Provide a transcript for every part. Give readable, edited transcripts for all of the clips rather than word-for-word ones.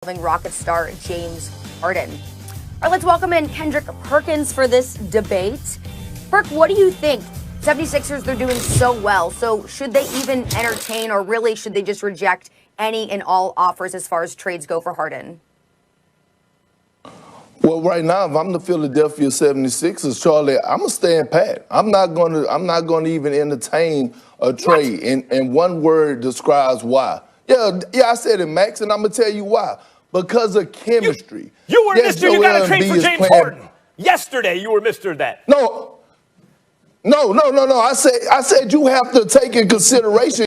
Rocket star James Harden. All right, let's welcome in Kendrick Perkins for this debate. Perk, what do you think? 76ers, they're doing so well. So should they even entertain, or really should they just reject any and all offers as far as trades go for Harden? Well, right now, if I'm the Philadelphia 76ers, Charlie, I'm gonna stand pat. I'm not gonna even entertain a trade. And one word describes why. Yeah, I said it, Max, and I'm gonna tell you why. Because of chemistry. You were Mr. You got to trade for James Harden. Yesterday, you were Mr. That. No. I said you have to take in consideration.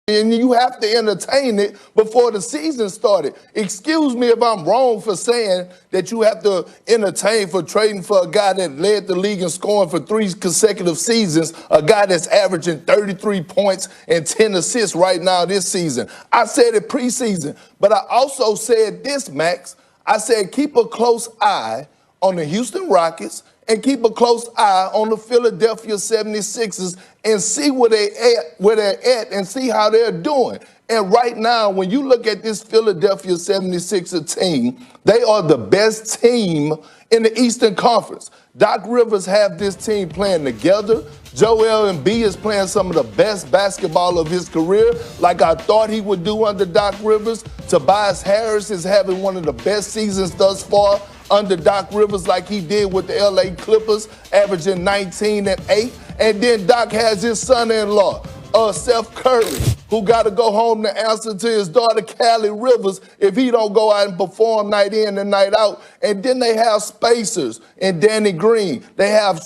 And you have to entertain it before the season started. Excuse me if I'm wrong for saying that you have to entertain for trading for a guy that led the league in scoring for 3 consecutive seasons, a guy that's averaging 33 points and 10 assists right now this season. I said it preseason, but I also said this, Max. I said keep a close eye on the Houston Rockets and keep a close eye on the Philadelphia 76ers and see where they're at and see how they're doing. And right now, when you look at this Philadelphia 76er team, they are the best team in the Eastern Conference. Doc Rivers have this team playing together. Joel Embiid is playing some of the best basketball of his career, like I thought he would do under Doc Rivers. Tobias Harris is having one of the best seasons thus far under Doc Rivers, like he did with the LA Clippers, averaging 19 and 8. And then Doc has his son-in-law, Steph Curry, who got to go home to answer to his daughter, Callie Rivers, if he don't go out and perform night in and night out. And then they have spacers and Danny Green. They have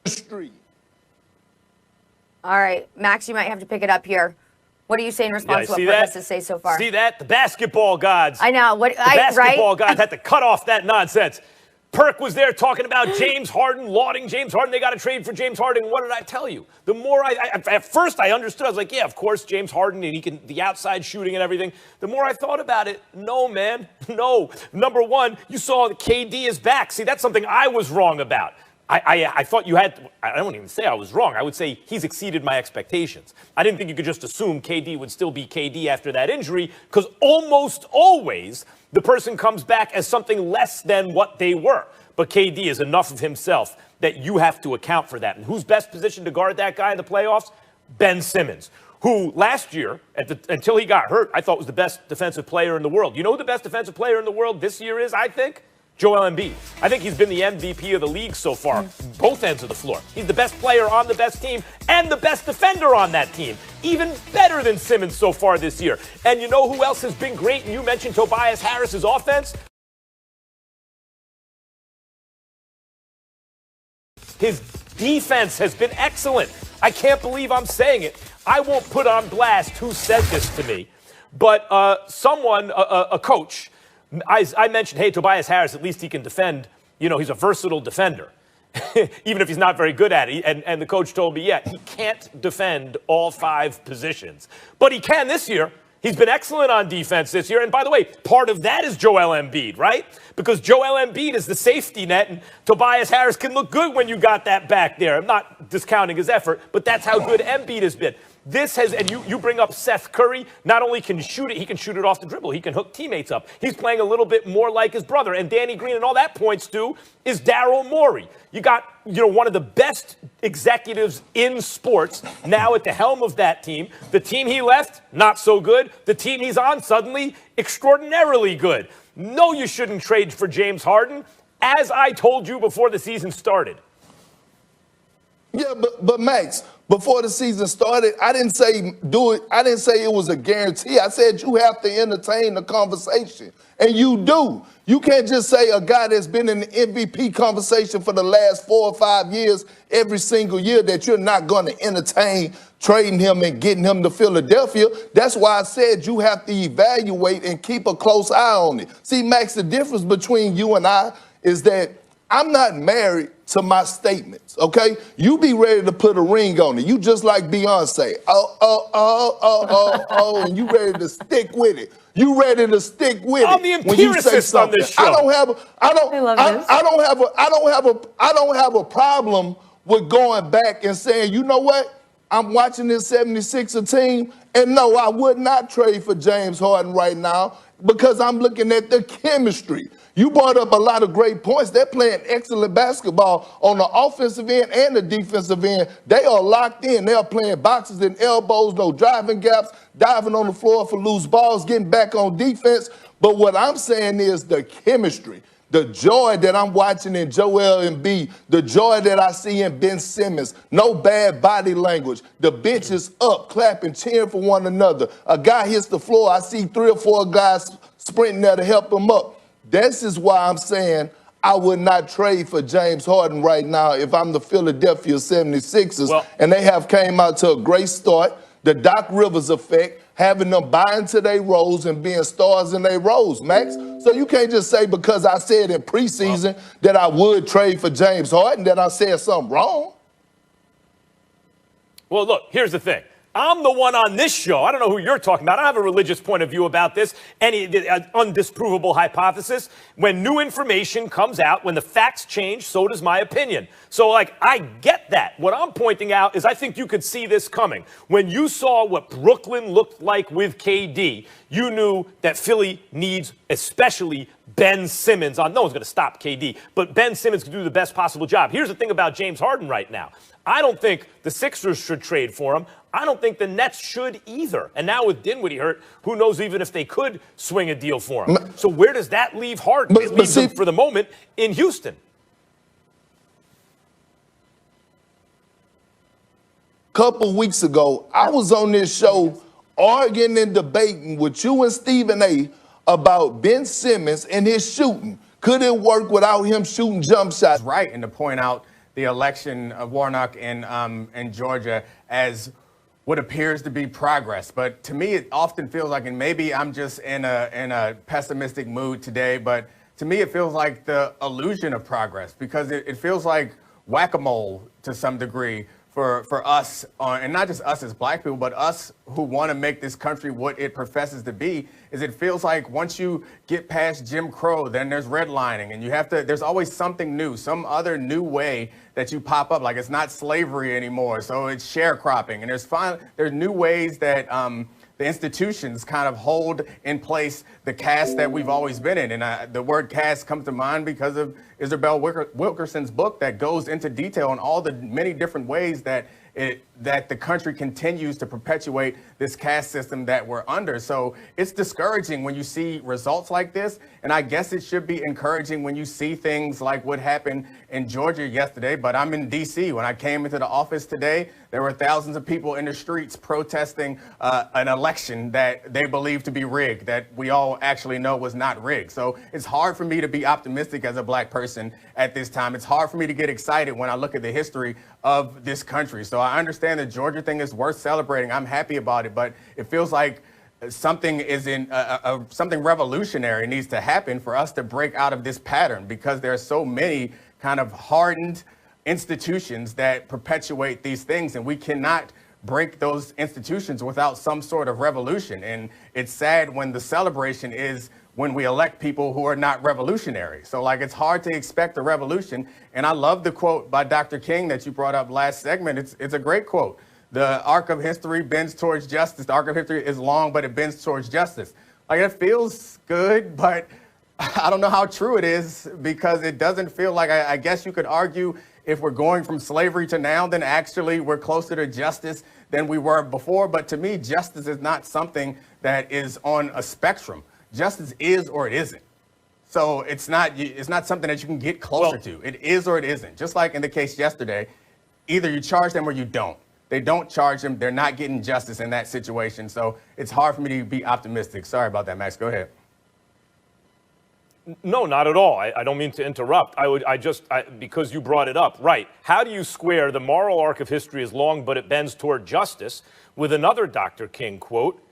street. All right, Max, you might have to pick it up here. What do you say in response to what Perk has to say so far? See that? The basketball gods. I know. The basketball gods had to cut off that nonsense. Perk was there talking about James Harden, lauding James Harden. They got to trade for James Harden. What did I tell you? The more at first I understood, I was like, yeah, of course, James Harden, and he can, the outside shooting and everything. The more I thought about it, no, man, no. Number one, you saw that KD is back. See, that's something I was wrong about. I thought you had, I don't even say I was wrong. I would say he's exceeded my expectations. I didn't think you could just assume KD would still be KD after that injury, because almost always the person comes back as something less than what they were. But KD is enough of himself that you have to account for that. And who's best positioned to guard that guy in the playoffs? Ben Simmons, who last year, until he got hurt, I thought was the best defensive player in the world. You know who the best defensive player in the world this year is, I think? Joel Embiid. I think he's been the MVP of the league so far, both ends of the floor. He's the best player on the best team and the best defender on that team. Even better than Simmons so far this year. And you know who else has been great? And you mentioned Tobias Harris's offense. His defense has been excellent. I can't believe I'm saying it. I won't put on blast who said this to me, but a coach, I mentioned, hey, Tobias Harris, at least he can defend. You know, he's a versatile defender, even if he's not very good at it. And the coach told me, yeah, he can't defend all 5 positions, but he can this year. He's been excellent on defense this year. And by the way, part of that is Joel Embiid, right? Because Joel Embiid is the safety net, and Tobias Harris can look good when you got that back there. I'm not discounting his effort, but that's how good Embiid has been. This has, and you bring up Seth Curry, not only can shoot it, he can shoot it off the dribble. He can hook teammates up. He's playing a little bit more like his brother. And Danny Green, and all that points to is Daryl Morey. You got, one of the best executives in sports now at the helm of that team. The team he left, not so good. The team he's on, suddenly extraordinarily good. No, you shouldn't trade for James Harden, as I told you before the season started. Yeah, but Max, before the season started, I didn't say do it. I didn't say it was a guarantee. I said you have to entertain the conversation, and you do. You can't just say a guy that's been in the MVP conversation for the last 4 or 5 years, every single year, that you're not going to entertain trading him and getting him to Philadelphia. That's why I said you have to evaluate and keep a close eye on it. See, Max, the difference between you and I is that I'm not married to my statements, okay? You be ready to put a ring on it. You just like Beyonce. And you ready to stick with it. You ready to stick with I'm it the when you say empiricist on something. this show. I don't have a problem with going back and saying, you know what? I'm watching this 76er team, and no, I would not trade for James Harden right now because I'm looking at the chemistry. You brought up a lot of great points. They're playing excellent basketball on the offensive end and the defensive end. They are locked in. They are playing boxes and elbows, no driving gaps, diving on the floor for loose balls, getting back on defense. But what I'm saying is the chemistry. The joy that I'm watching in Joel Embiid, the joy that I see in Ben Simmons, no bad body language. The bench is up, clapping, cheering for one another. A guy hits the floor, I see 3 or 4 guys sprinting there to help him up. This is why I'm saying I would not trade for James Harden right now if I'm the Philadelphia 76ers. And they have came out to a great start. The Doc Rivers effect, having them buy into their roles and being stars in their roles, Max. So you can't just say because I said in preseason that I would trade for James Harden that I said something wrong. Well, look, here's the thing. I'm the one on this show. I don't know who you're talking about. I don't have a religious point of view about this, any undisprovable hypothesis. When new information comes out, when the facts change, so does my opinion. So, I get that. What I'm pointing out is I think you could see this coming. When you saw what Brooklyn looked like with KD, you knew that Philly needs especially Ben Simmons. No one's going to stop KD, but Ben Simmons can do the best possible job. Here's the thing about James Harden right now. I don't think the Sixers should trade for him. I don't think the Nets should either. And now with Dinwiddie hurt, who knows even if they could swing a deal for him. So where does that leave Harden? It leaves him, for the moment, in Houston. A couple weeks ago, I was on this show arguing and debating with you and Stephen A. about Ben Simmons and his shooting. Could it work without him shooting jump shots? Right, and to point out the election of Warnock in Georgia as what appears to be progress. But to me, it often feels like, and maybe I'm just in a pessimistic mood today, but to me, it feels like the illusion of progress because it feels like whack-a-mole to some degree for us, and not just us as black people, but us who want to make this country what it professes to be, is it feels like once you get past Jim Crow, then there's redlining, and there's always something new, some other new way that you pop up. Like it's not slavery anymore, so it's sharecropping, and there's new ways that the institutions kind of hold in place the caste that we've always been in. And the word caste comes to mind because of Isabel Wilkerson's book that goes into detail on all the many different ways that the country continues to perpetuate this caste system that we're under. So it's discouraging when you see results like this. And I guess it should be encouraging when you see things like what happened in Georgia yesterday. But I'm in D.C. When I came into the office today, there were thousands of people in the streets protesting an election that they believe to be rigged, that we all actually know was not rigged. So it's hard for me to be optimistic as a black person at this time. It's hard for me to get excited when I look at the history of this country. So I understand the Georgia thing is worth celebrating. I'm happy about it, but it feels like something something revolutionary needs to happen for us to break out of this pattern, because there are so many kind of hardened institutions that perpetuate these things, and we cannot break those institutions without some sort of revolution. And it's sad when the celebration is when we elect people who are not revolutionary. So it's hard to expect a revolution. And I love the quote by Dr. King that you brought up last segment. It's a great quote. The arc of history bends towards justice. The arc of history is long, but it bends towards justice. It feels good, but I don't know how true it is, because it doesn't feel like, I guess you could argue if we're going from slavery to now, then actually we're closer to justice than we were before. But to me, justice is not something that is on a spectrum. Justice is or it isn't. So it's not something that you can get closer to. It is or it isn't. Just like in the case yesterday, either you charge them or you don't. They don't charge them. They're not getting justice in that situation. So it's hard for me to be optimistic. Sorry about that, Max. Go ahead. No, not at all. I don't mean to interrupt. Because you brought it up. Right. How do you square the moral arc of history is long, but it bends toward justice, with another Dr. King quote,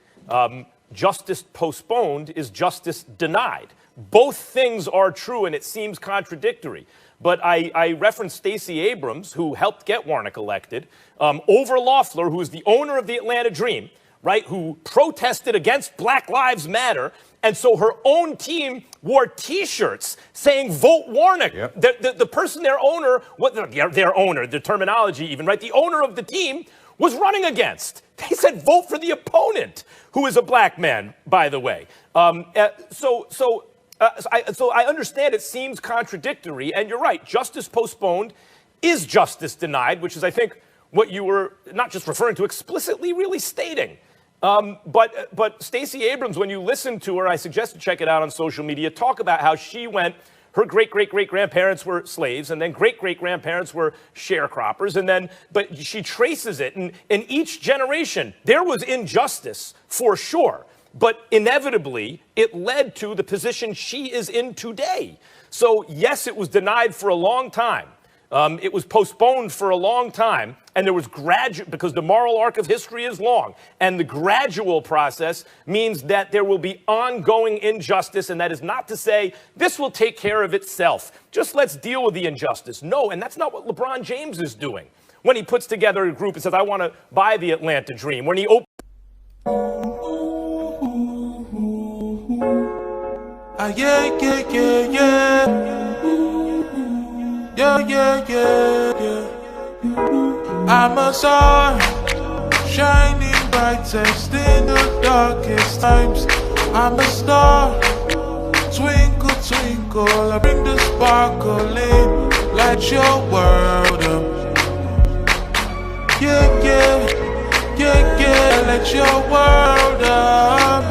justice postponed is justice denied. Both things are true, and it seems contradictory. But I referenced Stacey Abrams, who helped get Warnock elected, over Loeffler, who is the owner of the Atlanta Dream, right, who protested against Black Lives Matter. And so her own team wore T-shirts saying "Vote Warnock." Yep. The person, their owner, the terminology even, right? The owner of the team was running against. They said vote for the opponent, who is a black man, by the way. So I understand it seems contradictory, and you're right. Justice postponed is justice denied, which is, I think, what you were not just referring to, explicitly really stating. But Stacey Abrams, when you listen to her, I suggest to check it out on social media, talk about how she went, her great-great-great-grandparents were slaves, and then great-great-grandparents were sharecroppers, but she traces it, and in each generation, there was injustice, for sure, but inevitably, it led to the position she is in today. So yes, it was denied for a long time. It was postponed for a long time, and there was because the moral arc of history is long, and the gradual process means that there will be ongoing injustice, and that is not to say this will take care of itself. Just let's deal with the injustice. No, and that's not what LeBron James is doing when he puts together a group and says, I want to buy the Atlanta Dream, when he opens... I'm a star, shining brightest in the darkest times. I'm a star, twinkle, twinkle, I bring the sparkle in, light your world up. Light your world up.